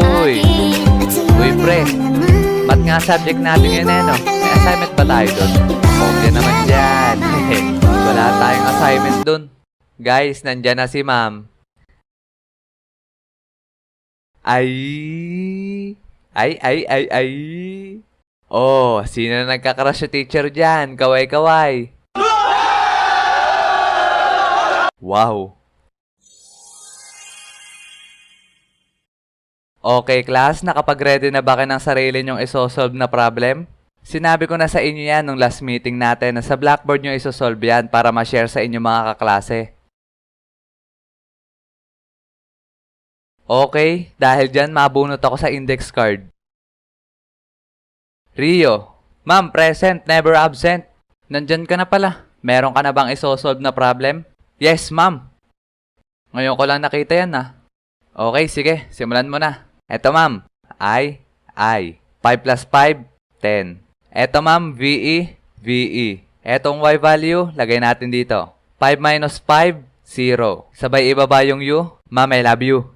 Uy! Uy, pre! Ba't nga subject natin yun no? May assignment ba tayo dun? Okay naman dyan. Wala tayong assignment dun. Guys, nandyan na si ma'am. Ay! Ay! Oh, sino na nagkakrush sa teacher dyan? Kaway-kaway. Wow! Okay, class, nakapag-ready na ba kayo ng sarili nyong isosolve na problem? Sinabi ko na sa inyo yan nung last meeting natin na sa Blackboard nyo isosolve yan para ma-share sa inyo mga kaklase. Okay, dahil dyan mabunot ako sa index card. Rio, ma'am, present, never absent. Nandyan ka na pala. Meron ka na bang isosolve na problem? Yes, ma'am. Ngayon ko lang nakita yan Okay, sige, simulan mo na. Eto ma'am, I. 5 plus 5, 10. Eto ma'am, VE. Etong Y value, lagay natin dito. 5 minus 5, 0. Sabay ibaba yung U. Ma'am, I love you.